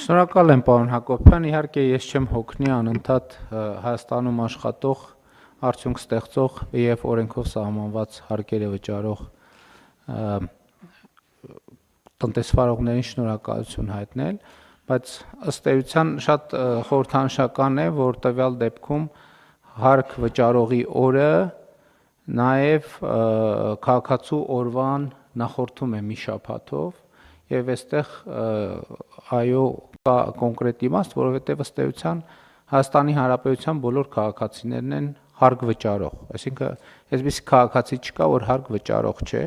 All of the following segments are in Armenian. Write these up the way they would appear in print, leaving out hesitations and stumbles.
Շնորհակալ եմ, պարոն Հակոբյան, իհարկե ես չեմ հոգնի անընդհատ Հայաստանում աշխատող, արդյունք ստեղծող եւ օրենքով սահմանված հարկերը վճարող տնտեսվարողներին շնորհակալություն հայտնել, բայց ըստ էության շատ խորհրդանշական է, որ տվյալ դեպքում հարկ վճարողի օրը նաեւ քաղաքացու օրվան նախորդում է մի շաբաթով եւ այստեղ այո կա կոնկրետ իմաստ, որովհետեւ ըստ էության Հայաստանի Հանրապետության բոլոր քաղաքացիներն են հարկ վճարող, այսինքն այսպես քաղաքացի չկա, որ հարկ վճարող չէ։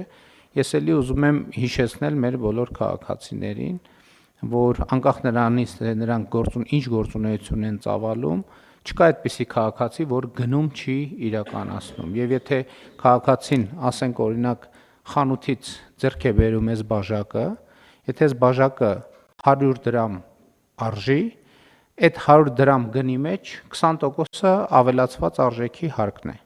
Ես էլի ուզում եմ հիշեցնել մեր բոլոր քաղաքացիներին, որ անկախ նրանից նրանք ինչ գործունեություն են ծավալում, չկա այդպիսի քաղաքացի, որ գնում չի իրականացնում։ Եվ եթե քաղաքացին, ասենք օրինակ, խանութից ձեռք է բերում այս բաժակը, եթե այս բաժակը 100 դրամ արժի, այդ 100 դրամ գնի մեջ 20%-ը ավելացված արժեքի հարկն է։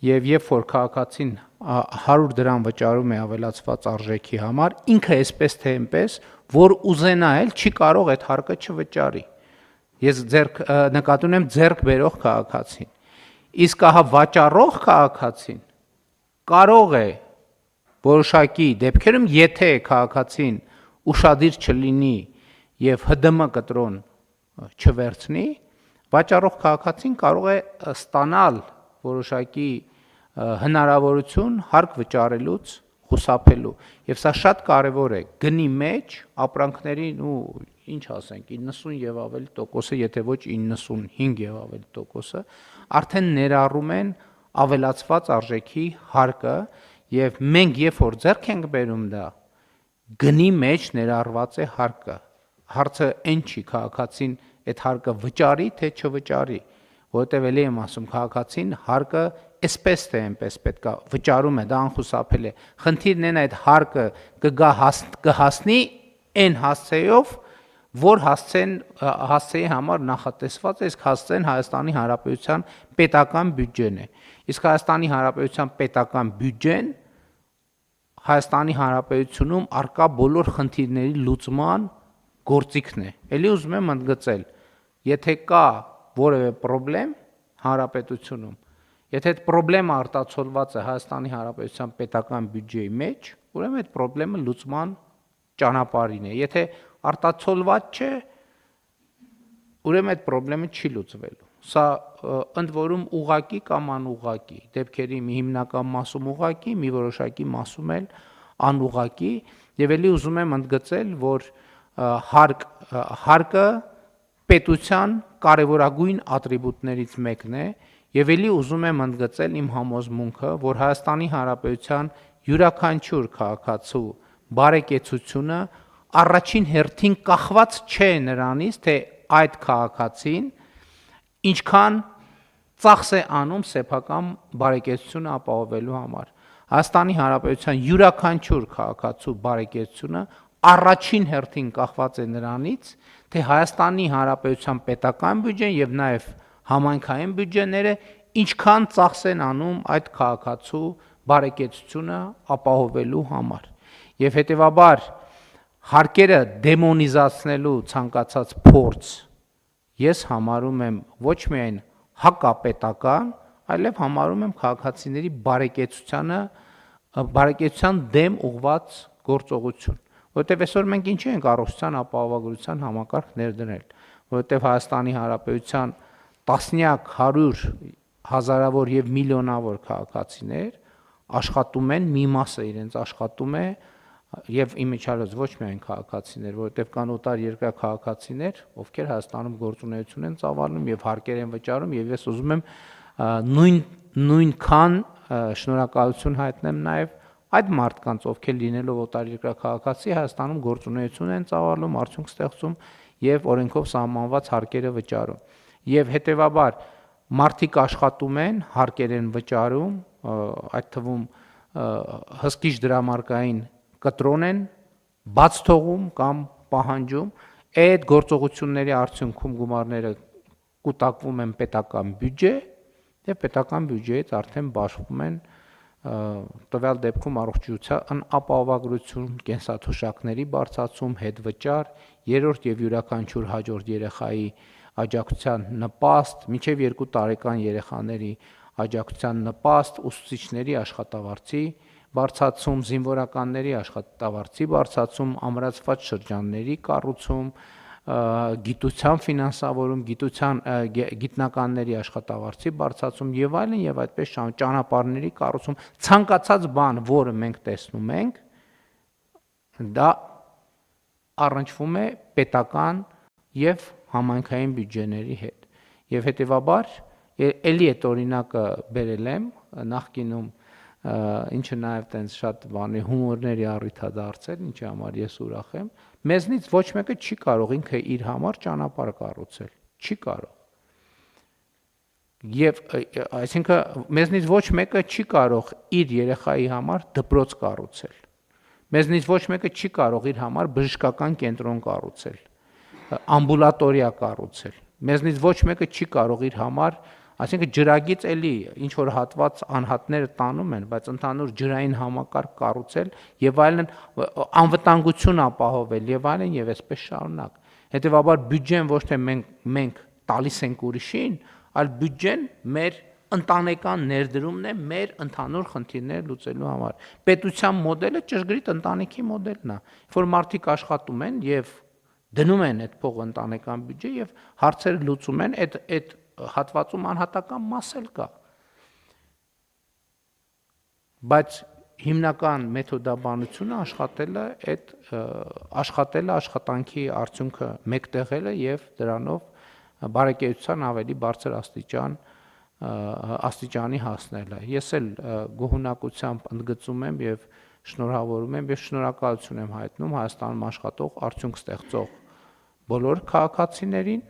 Եվ երբ որ քաղաքացին 100 դրամ վճարում է ավելացված արժեքի համար, ինքը այսպես թե այնպես, որ ուզենա էլ չի կարող այդ հարկը չվճարի։ Ես նկատի ունեմ ձեռք բերող քաղաքացին։ Իսկ ահա վաճառող քաղաքացին կարող է որոշակի դեպքերում, եթե քաղաքացին ուշադիր չլինի եւ ՀԴՄ կտրոն չվերցնի, վաճառող քաղաքացին կարող է ստանալ որոշակի հնարավորություն հարկ վճարելուց խուսափելու։ Եվ սա շատ կարևոր է գնի մեջ ապրանքներին ու ինչ ասենք 90 եւ ավելի տոկոսը, եթե ոչ 95 եւ ավելի տոկոսը արդեն ներառում են ավելացված արժեքի հարկը եւ մենք երբ որ ձեռք ենք բերում դա գնի մեջ ներառված է հարկը։ Հարցը այն չի քաղաքացին այդ հարկը վճարի թե չվճարի, որովհետև էլի եմ ասում քաղաքացին հարկը այսպես թե այնպես պետքա վճարում է, դա անխուսափելի է։ Խնդիրն այն այդ հարկը կհասնի այն հասցեով, որ հասցեի համար նախատեսված է, իսկ հասցեն Հայաստանի Հանրապետության պետական բյուջեն է։ Իսկ Հայաստանի Հանրապետության պետական բյուջեն Հայաստանի Հանրապետությունում արկա բոլոր խնդիրների լուծման գործիքն է։ Էլի ուզում եմ ընդգծել, եթե կա որևէ պրոբլեմ հանրապետությունում, եթե այդ պրոբլեմը արտացոլված է Հայաստանի Հանրապետության պետական բյուջեի մեջ, ուրեմն այդ պրոբլեմը լուծման ճանապարհին է։ Եթե արտացոլված չէ, ուրեմն այդ պրոբլեմը չի լուծվելու։ Սա ընդ որում ուղղակի կամ անուղղակի, դեպքերի մի հիմնական մասում ուղղակի, մի որոշակի մասում էլ անուղղակի, եւ ելի ուզում եմ ընդգծել, որ հարկը պետության կարևորագույն ատրիբուտներից մեկն է, եւ ելի ուզում եմ ընդգծել իմ համոզմունքը, որ Հայաստանի Հանրապետության յուրաքանչյուր քաղաքացու բարեկեցությունը առաջին հերթին կախված չէ նրանից, թե այդ քաղաքացին ինչքան ծախս է անում սեփական բարեկեցությունը ապահովելու համար։ Հայաստանի Հանրապետության յուրաքանչյուր քաղաքացու բարեկեցությունը առաջին հերթին կախված է նրանից, թե Հայաստանի Հանրապետության պետական բյուջեն եւ նաեւ համայնքային բյուջեները ինչքան ծախս են անում այդ քաղաքացու բարեկեցությունը ապահովելու համար։ Եվ հետեւաբար հարկերը դեմոնիզացնելու ցանկացած փորձ ես համարում եմ ոչ միայն հակապետական, այլև համարում եմ քաղաքացիների բարեկեցության դեմ ուղղված գործողություն, որովհետև այսօր մենք ինչ ենք առողջության ապահովագրության համակարգ ներդնել, որովհետև Հայաստանի Հանրապետության տասնյակ, հարյուր, հազարավոր եւ միլիոնավոր քաղաքացիներ աշխատում են, մի մասը իրենց աշխատում է եւ իմիջիալոց ոչ միայն քաղաքացիներ, որովհետեւ կան օտար երկրյա քաղաքացիներ, ովքեր Հայաստանում գործունեություն են ծավալում եւ հարկեր են վճարում եւ ես ուզում եմ նույնքան շնորհակալություն հայտնեմ նաեւ այդ մարդկանց, ովքեր լինելով օտար երկրյա քաղաքացի Հայաստանում գործունեություն են ծավալում, արդյունք ստեղծում եւ օրենքով սահմանված հարկերը վճարում։ Եվ հետեւաբար մարդիկ աշխատում են, հարկեր են վճարում, այդ թվում հսկիչ դրամարկային կտրոն են բաց թողում կամ պահանջում, այդ գործողությունների արդյունքում գումարները կուտակվում են պետական բյուջե եւ պետական բյուջեից արդեն բաշխվում են տվյալ դեպքում առողջության ապահովագրություն, կենսաթոշակների բարձրացում, հետվճար երրորդ եւ յուրաքանչյուր հաջորդ երեխայի աջակցության նպաստ, մինչև 2 տարեկան երեխաների աջակցության նպաստ, ուսուցիչների աշխատավարձի բարձրացում, զինվորականների աշխատավարձի բարձրացում, ամրացված շրջանների կառուցում, գիտության ֆինանսավորում, գիտնականների աշխատավարձի բարձրացում եւ այլն եւ այդպես ճանապարհների կառուցում, ցանկացած բան, որը մենք տեսնում ենք, դա առնչվում է պետական եւ համայնքային բյուջեների հետ։ Եվ հետեւաբար էլի այդ օրինակը բերել եմ նախկինում, ինչը նաեւ տենց շատ բանի հումորների առիթ է դարձել, ինչի համար ես ուրախ եմ։ Մեզնից ոչ մեկը չի կարող ինքը իր համար ճանապարհ կառուցել, չի կարող։ Եվ այսինքն մեզնից ոչ մեկը չի կարող իր երեխայի համար դպրոց կառուցել։ Մեզնից ոչ մեկը չի կարող իր համար բժշկական կենտրոն կառուցել, ամբուլատորիա կառուցել։ Մեզնից ոչ մեկը չի կարող իր համար, այսինքն ջրագից էլի ինչ որ հատված անհատները տանում են, բայց ընդհանուր ջրային համակարգ կառուցել եւ այլն, անվտանգություն ապահովել եւ այլն եւ այսպես շարունակ։ Հետեւաբար բյուջեն ոչ թե մենք տալիս ենք ուրիշին, այլ բյուջեն մեր ընտանեկան ներդրումն է մեր ընդհանուր խնդիրները լուծելու համար։ Պետության մոդելը ճշգրիտ ընտանիքի մոդելն է, որ մարդիկ աշխատում են եւ դնում են այդ փողը ընտանեկան բյուջե եւ հարցերը լուծում են, այդ հատվածում անհատական մաս էլ կա։ Բայց հիմնական մեթոդաբանությունը աշխատելը աշխատանքի արդյունքը մեկտեղելը եւ դրանով բարեկեցության ավելի բարձր աստիճանի հասնելը։ Ես էլ գոհունակությամբ ընդգծում եմ եւ շնորհավորում եմ եւ շնորհակալություն եմ հայտնում Հայաստանում աշխատող արդյունք ստեղծող բոլոր քաղաքացիներին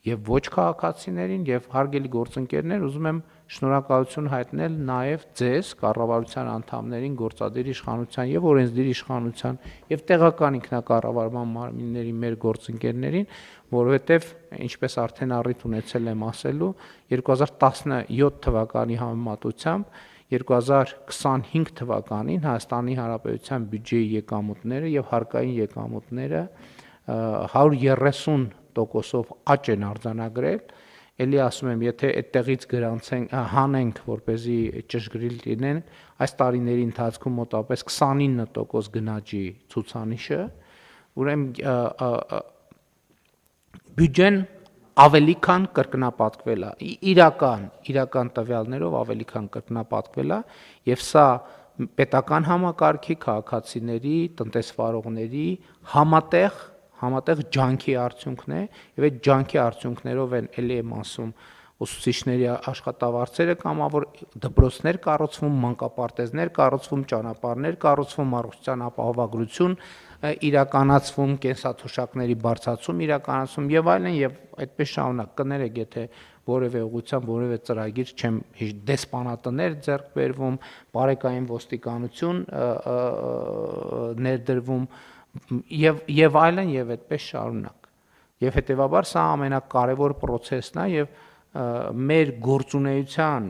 եւ ոչ քաղաքացիներին եւ հարգելի գործընկերներ, ուզում եմ շնորհակալություն հայտնել նաեւ ձեզ, կառավարության անդամներին, գործադիր իշխանության եւ օրենսդիր իշխանության եւ տեղական ինքնակառավարման մարմինների մեր գործընկերներին, որովհետեւ ինչպես արդեն առիթ ունեցել եմ ասելու, 2017 թվականի համեմատությամբ 2025 թվականին Հայաստանի Հանրապետության բյուջեի եկամուտները եւ հարկային եկամուտները 130%-ով աճ են արձանագրել, էլի ասում եմ, եթե այդտեղից գրանցենք, հանենք, որպեսզի ճշգրիտ լինեն, այս տարիների ընթացքում մոտավորապես 29% գնաճի ցուցանիշը, ուրեմն բյուջեն ավելի քան կրկնապատկվել է, իրական տվյալներով ավելի քան կրկնապատկվել է, եւ սա պետական համակարգի, քաղաքացիների, տնտեսվարողների համատեղ ջանքի արդյունքն է, եւ այդ ջանքի արդյունքներով են էլի եմ ասում ուսուցիչների աշխատավարձերը կամավոր, դպրոցներ կառուցվում, մանկապարտեզներ կառուցվում, ճանապարհներ կառուցվում, առողջության ապահովագրություն իրականացվում, կենսաթոշակների բարձրացում իրականացվում եւ այլն եւ այդպես շարունակ կներեք, եթե որևէ ուղղությամբ որևէ ծրագիր չեմ դեսպանատներ ձեռք բերվում, բարեկային ոստիկանություն ներդրվում եւ այլն եւ այդպես շարունակ։ Եվ հետեւաբար սա ամենակարևոր process-ն է եւ մեր գործունեության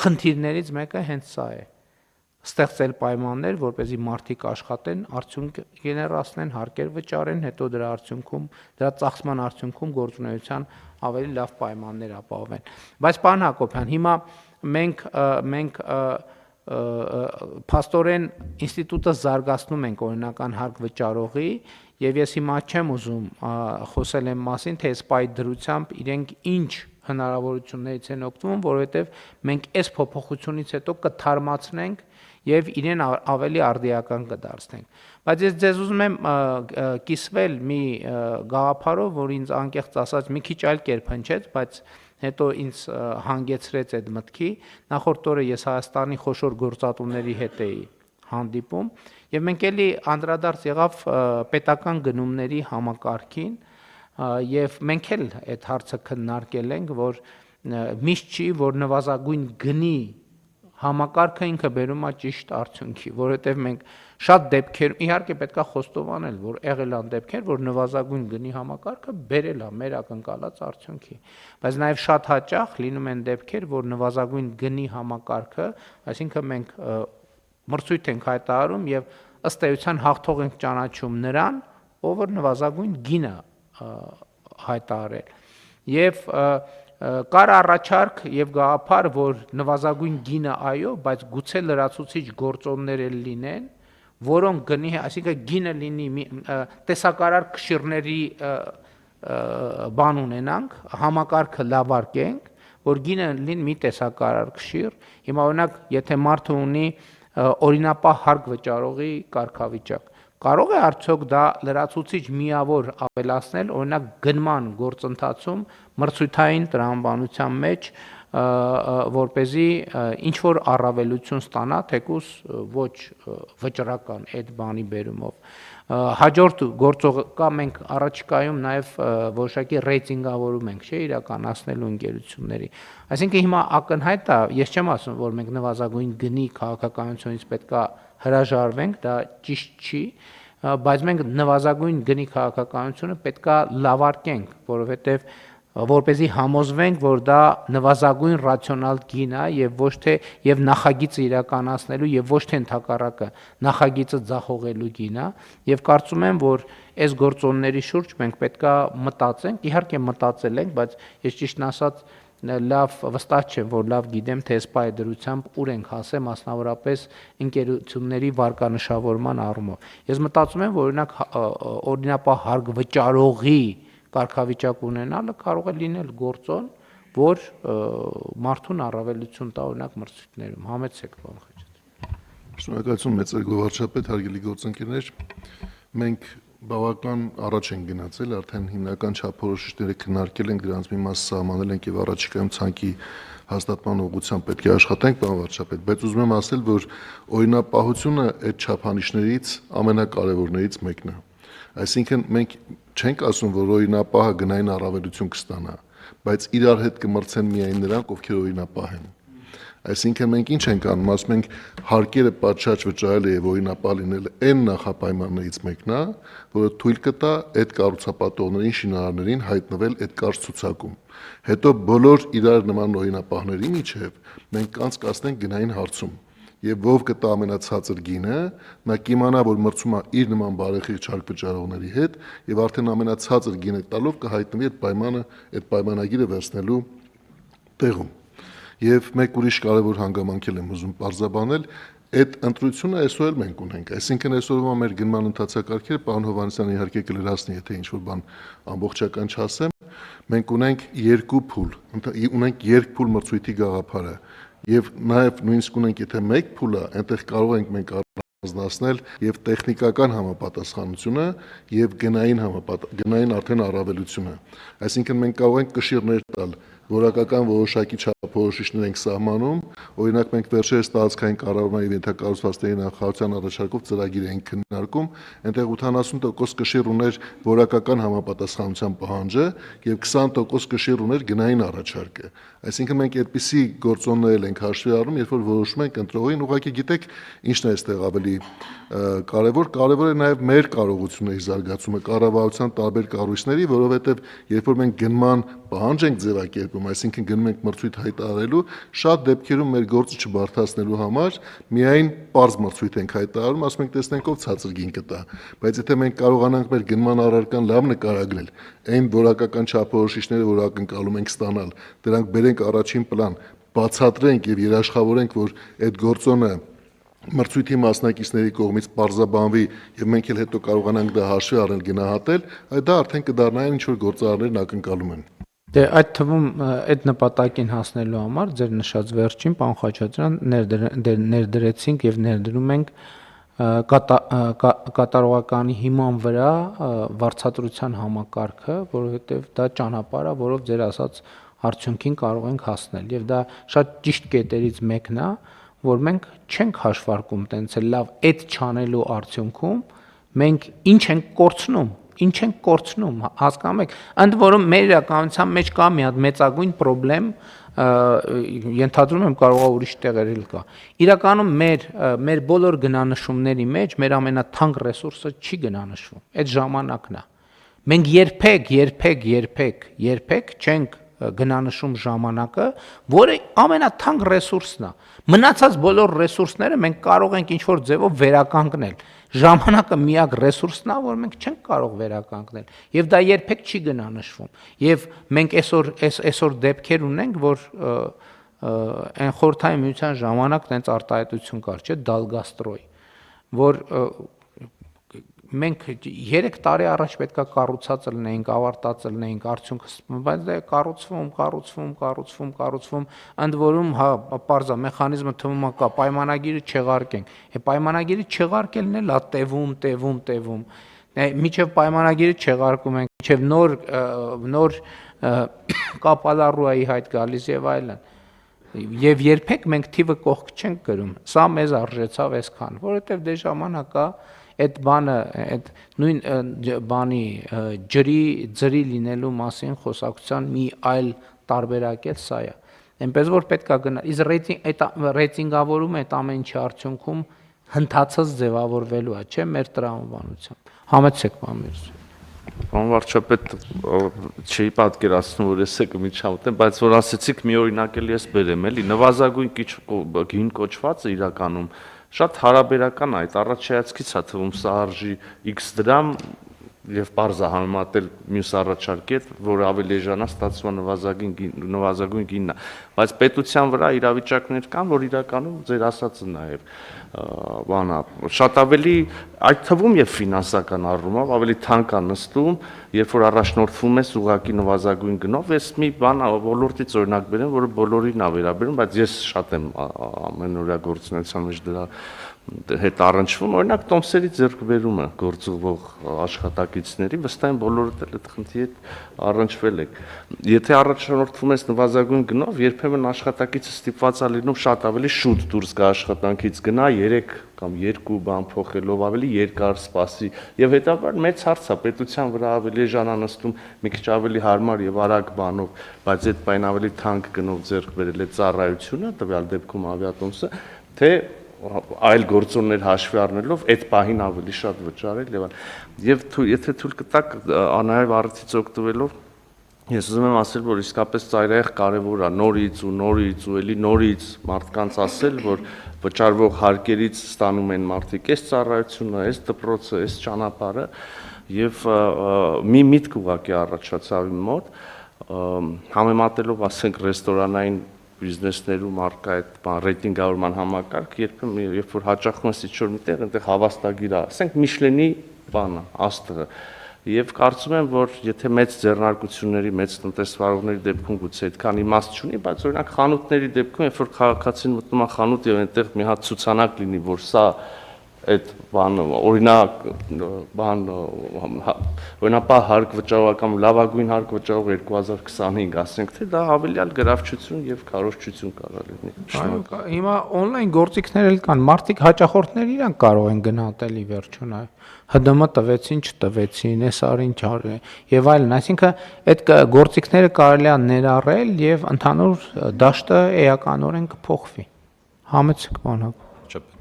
խնդիրներից մեկը հենց սա է։ Ստեղծել պայմաններ, որպեսզի մարդիկ աշխատեն, արդյունք գեներացնեն, հարկեր վճարեն, հետո դրա արդյունքում, դրա ծախսման արդյունքում գործունեության ավելի լավ պայմաններ ապահովեն։ Բայց պարոն Հակոբյան, հիմա մենք փաստորեն ինստիտուտը զարգացնում ենք օրինական հարկ վճարողի եւ ես հիմա չեմ ուզում խոսել եմ մասին, թե սպայի դրությամբ իրենք ինչ հնարավորություններից են օգտվում, որովհետեւ մենք այս փոփոխությունից հետո կթարմացնենք եւ իրեն ավելի արդիական կդարձնենք։ Բայց ես ձեզ ուզում եմ կիսվել մի գաղափարով, որ ինձ անկեղծ ասած մի քիչ այլ կերպ հնչեց, բայց հետո ինձ հանգեցրեց այդ մտքի։ Նախորդ օրը ես Հայաստանի խոշոր գործատուների հետ էի հանդիպում եւ մենք էլի անդրադարձ եղավ պետական գնումների համակարգին եւ մենք էլ այդ հարցը քննարկել ենք, որ միշտ չի, որ նվազագույն գնի համակարգը ինքը բերում է ճիշտ արդյունքի, որովհետև մենք շատ դեպքեր, իհարկե պետք է խոստովանել, որ եղել են դեպքեր, որ նվազագույն գնի համակարգը բերել է մեր ակնկալած արդյունքի, բայց նաև շատ հաճախ լինում են դեպքեր, որ նվազագույն գնի համակարգը, այսինքն մենք մրցույթ ենք հայտարարում եւ ըստ էության հաղթող ենք ճանաչում նրան, ով որ նվազագույն գինը հայտարարել։ Եվ կար առաջարկ եւ գաղափար, որ նվազագույն գինը այո, բայց գուցե լրացուցիչ գործոններ էլ լինեն, որոնք գնի, այսինքն գինը լինի տեսակարար կշիռների բան ունենանք, համակարգը լավարկենք, որ գինը լինի մի տեսակարար կշիռ։ Հիմա օրինակ, եթե մարդը ունի օրինապահ հարկ վճարողի կարգավիճակ, կարող է արդյոք դա լրացուցիչ միավոր ավելացնել, օրինակ գնման գործընթացում մրցույթային տրամաբանության մեջ, որպեսզի ինչ որ առավելություն ստանա, թեկուզ ոչ վճռական այդ բանի բերումով։ Հաջորդ գործողը մենք առաջիկայում նաև որոշակի ռեյտինգավորում ենք, չէ, իրականացնելու ընկերությունների։ Այսինքն հիմա ակնհայտ է, ես չեմ ասում, որ մենք նվազագույն գնի քաղաքականությունից պետքա հրաժարվենք, դա ճիշտ չի, բայց մենք նվազագույն գնի քաղաքականությունը պետքա լավարկենք, որովհետև որպեսզի համոզվենք, որ դա նվազագույն ռացիոնալ գին է եւ ոչ թե եւ նախագիծը իրականացնելու եւ ոչ թե ընդհակառակը նախագիծը ձախողելու գին է եւ կարծում եմ, որ այս գործոնների շուրջ մենք պետքա մտածենք, իհարկե մտածել ենք, բայց ես ճիշտն ասած լավ վստահ չեմ, որ լավ գիտեմ, թե սպայ դրությամբ ուր ենք հասել, մասնավորապես ընկերությունների վարկանշավորման առումով։ Ես մտածում եմ, որ օրինապահ հարկ վճարողի կարգավիճակ ունենալը կարող է լինել գործոն, որ մարդուն առավելություն տա օրինակ մրցույթներում։ Համեցեք, պարոն Խաչատրյան։ Շնորհակալություն մեծարգո վարչապետ, հարգելի գործընկերներ։ Մենք բավական առաջ ենք գնացել, արդեն հիմնական չափորոշիչները քննարկել ենք, դրանց մի մասը սահմանել ենք եւ առաջիկայում ցանկի հաստատման ուղղությամբ պետք է աշխատենք, պարոն վարչապետ, բայց ուզում եմ ասել, որ օրինապահությունը այդ չափանիշներից ամենակարևորներից մեկն է։ Այսինքն մենք չենք ասում, որ օրինապահը գնային առավելություն կստանա, բայց իրար հետ կմրցեն միայն նրանք, ովքեր օրինապահ են։ Այսինքն մենք ինչ ենք անում, ասում ենք հարկերը պատշաճ վճարելը եւ օրինապահ լինելը այն նախապայմաններից մեկն է, որը թույլ կտա այդ կառուցապատողներին, շինարարներին հայտնվել այդ կարճ ցուցակում։ Հետո բոլոր իրար նման օրինապահների միջև մենք կանցկացնենք գնային հարցում։ Եվ ով կտա ամենացածր գինը, նա կիմանա, որ մրցում է իր նման բարեխիղճ հարկ վճարողների հետ եւ արդեն ամենացածր գինը տալով կհայտնվի այդ պայմանագիրը վերցնելու տեղում։ Եվ մեկ ուրիշ կարևոր հանգամանք եմ ուզում պարզաբանել, այդ ընտրությունը այսօր էլ մենք ունենք, այսինքն այսօրվա մեր գնման ընթացակարգերը, պարոն Հովհաննիսյանը իհարկե կլրացնի, եթե ինչ-որ բան ամբողջական չասեմ, մենք ունենք երկու փուլ, ունենք երկփուլ մրցույթի գաղափարը եւ նաեւ նույնիսկ ունենք, եթե մեկ փուլ է, այնտեղ կարող ենք մենք առանձնացնել եւ տեխնիկական համապատասխանությունը եւ գնային արդեն առավելությունը։ Այսինքն մենք կարող ենք կշիռներ տալ, որակական որոշակի չափորոշիչներ ենք սահմանում, օրինակ մենք վերջերս տարածքային կառավարման եւ ենթակառուցվածքների նախարարության առաջարկով ծրագիր ենք քննարկում, այնտեղ 80% կշիռ ուներ որակական համապատասխանության պահանջը եւ 20% կշիռ ուներ գնային առաջարկը։ Այսինքն մենք այդպիսի գործոններ ենք հաշվի առնում, երբ որ որոշում ենք ընտրողին, ուղղակի գիտեք, ինչն է այստեղ ավելի կարևոր է նաեւ մեր կարողությունների զարգացումը կառավարության տարբեր կառույցների, որովհետեւ երբ որ մենք գնման պահանջ ենք ձևակերպում, այսինքն գնում ենք մրցույթ հայտարարելու, շատ դեպքերում մեր գործը չբարթացնելու համար միայն պարզ մրցույթ ենք հայտարարում, ասում ենք տեսնենք ով ցածր գին կտա, բայց եթե մենք կարողանանք մեր գնման առարկան լավ նկարագրել, այն որակական չափորոշիչները, որ ակնկալում ենք ստանալ, դրանք բերենք առաջին պլան, բացատրենք եւ երաշխավորենք, որ այդ գործոնը մրցույթի մասնակիցների կողմից պարզաբանվի եւ մենք էլ հետո կարողանանք դա հաշվի առնել գնահատել, դա արդեն կդառնա ինչ որ գործարարներն ակնկալում են։ Դե այդ թվում այդ նպատակին հասնելու համար ձեր նշած վերջին պարոն Խաչատրյան ներդրեցինք եւ ներդրում ենք կատարողականի հիման վրա վարձատրության համակարգը, որովհետեւ դա ճանապարհ է, որով ձեր ասած արդյունքին կարող ենք հասնել եւ դա շատ ճիշտ կետերից մեկն է, որ մենք չենք հաշվարկում տենց լավ այդ չանելու արդյունքում մենք ինչ ենք կորցնում, հասկանում եք, ընդ որում մեր իրականության մեջ կա մի հատ մեծագույն խնդրեմ, ենթադրում եմ կարող է ուրիշ տեղեր էլ կա։ Իրականում մեր բոլոր գնանշումների մեջ մեր ամենաթանկ ռեսուրսը չի գնանշվում, այդ ժամանակն է։ Մենք երբեք չենք գնանշում ժամանակը, որը ամենաթանկ ռեսուրսն է։ Մնացած բոլոր ռեսուրսները մենք կարող ենք ինչ-որ ձևով վերականգնել։ Ժամանակը միակ ռեսուրսն է, որ մենք չենք կարող վերականգնել, եւ դա երբեք չի գնանշվում։ Եվ մենք այսօր դեպքեր ունենք, որ այն խորհրդային միության ժամանակ տենց արտահայտություն կար, չէ, Դալգաստրոյի, որ մենք 3 տարի առաջ պետքա կառուցած լինեինք, ավարտած լինեինք, արդյունքը, բայց դա կառուցվում, ընդ որում, հա, պարզա մեխանիզմը թվում է կա, պայմանագիրը չեղարկենք։ Պայմանագիրը չեղարկելն էլ է տևում։ Միջև պայմանագիրը չեղարկում ենք, միջև նոր կապալառուայի հայտ գալիս եւ այլն։ Եվ երբեք մենք թիվը կողք չենք գրում։ Սա մեզ արժեցավ այսքան, որովհետեւ դե ժամանակ է այդ բանը, այդ նույն բանի ջրի լինելու մասին խոսակցության մի այլ տարբերակ էլ սա է։ Այնպես որ պետք է գնա, իսկ ռեյտինգավորումը այդ ամեն ինչի արդյունքում հնդացած ձևավորվելու է, չէ՞, մեր տրամաբանությամբ։ Համեցեք, Մամիրս։ Պարոն վարչապետ, չի պատկերացնում, որ ես կմիջամտեմ, բայց որ ասեցիք մի օրինակ էլ ես բերեմ, էլի նվազագույն գին կոչվածը իրականում շատ հարաբերական է, այդ առաջայացքից է թվում սա արժի X դրամ եւ բարձա համեմատել մյուս առաջարկի հետ, որ ավելի էժանա ստացվում է նվազագույն գինն է, բայց պետության վրա իրավիճակներ կան, որ իրականում ձեր ասածը նաեւ բանա շատ ավելի այդ թվում եւ ֆինանսական առումով ավելի թանկ է նստում, երբ որ առաջնորդվում ես ուղակի նվազագույն գնով, ես մի բան ոլորտից օրինակ բերեմ, որը բոլորին է վերաբերում, բայց ես շատ եմ ամենօրյա գործունեության մեջ դրա հետ առնչվում, օրինակ տոմսերի ձեռքբերումը գործողվող աշխատակիցների, վստահ եմ բոլորդ էլ այդ խնդրի հետ առնչվել եք։ Եթե առաջնորդվում ես նվազագույն գնով, երբեմն աշխատակիցը ստիպված է լինում շատ ավելի շուտ դուրս գա աշխատանքից գնա 3 կամ 2 բան փոխելով, ավելի երկար սպասի, եւ հետաբար մեծ հարց է պետության վրա ավելի էժան նստում, մի քիչ ավելի հարմար եւ արագ բանով, բայց այդ բան ավելի թանկ գնով ձեռք բերել է ծառայությունը, տվյալ դեպքում ավիատոմսը, թե այլ գործոններ հաշվի առնելով այդ պահին ավելի շատ վճարել եւ եթե թույլ կտակ անհայտ առիթից օգտվելով ես ուզում եմ ասել, որ իսկապես ծայրահեղ կարևոր է նորից ու էլի նորից մարդկանց ասել, որ վճարվող հարկերից ստանում են մարդիկ այս ծառայությունը, այս դպրոցը, այս ճանապարհը եւ մի միտք ուղղակի առաջացավ իմ մոտ համեմատելով ասենք ռեստորանային բիզնեսներում արկա այդ բան ռեյտինգավորման համակարգ, երբ որ հաճախում ես ինչ-որ միտեղ, այնտեղ հավաստագիր է, ասենք Միշլենի բանը, աստղը։ Եվ կարծում եմ, որ եթե մեծ ձեռնարկությունների, մեծ տնտեսվարողների դեպքում գուցե այդքան իմաստ չունի, բայց օրինակ խանութների դեպքում, երբ որ քաղաքացին մտնում է խանութ եւ այնտեղ մի հատ ցուցանակ լինի, որ սա այդ բանը օրինակ օրինապա հարկ վճարողական լավագույն հարկ վճարող 2025 ասենք թե դա ավելյալ գրավչություն եւ քարոզչություն կարող լինի։ Հիմա on-line գործիքներ էլ կան, մարդիկ հաճախորդներ իրանք կարող են գնահատել ի վերջո նայ։ ՀԴՄ տվեցին, չտվեցին, այս արին չարի եւ այլն, այսինքն այդ գործիքները կարելի է ներառել եւ ընդհանուր դաշտը էականորեն կփոխվի։ Համեցեք բանակ։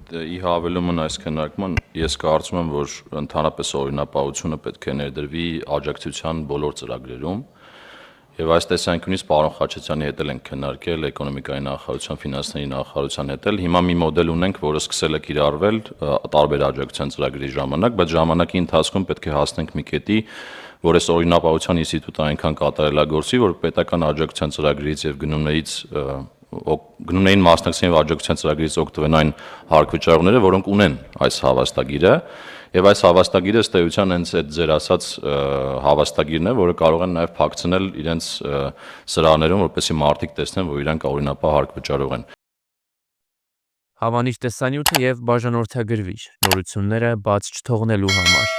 Ի հավելումն այս քննարկման ես կարծում եմ, որ ընդհանրապես օրինապահությունը պետք է ներդրվի աջակցության բոլոր ծրագրերում եւ այս տեսանկյունից պարոն Խաչատրյանի հետ էլ ենք քննարկել էկոնոմիկայի նախարարության, ֆինանսների նախարարության հետ էլ հիմա մի մոդել ունենք, որը սկսել է կիրառվել տարբեր աջակցության ծրագրերի ժամանակ, բայց ժամանակի ընթացքում պետք է հասնենք մի կետի, որ այս օրինապահության ինստիտուտը այնքան կատարելագործի, որ պետական աջակցության ծրագրերից եւ գնումներին մասնակցեն եւ աջակցության ծրագրից օգտվեն այն հարկվճարողները, որոնք ունեն այս հավաստագիրը, եւ այս հավաստագիրը ըստ էության հենց այդ ձեր ասած հավաստագիրն է, որը կարող են նաեւ փակցնել իրենց սրահներում, որպեսզի մարդիկ տեսնեն, որ իրանք օրինապահ հարկվճարող են։ Հավանիչ տեսանյութը եւ բաժանորդագրվիչ նորությունները բաց չթողնելու համար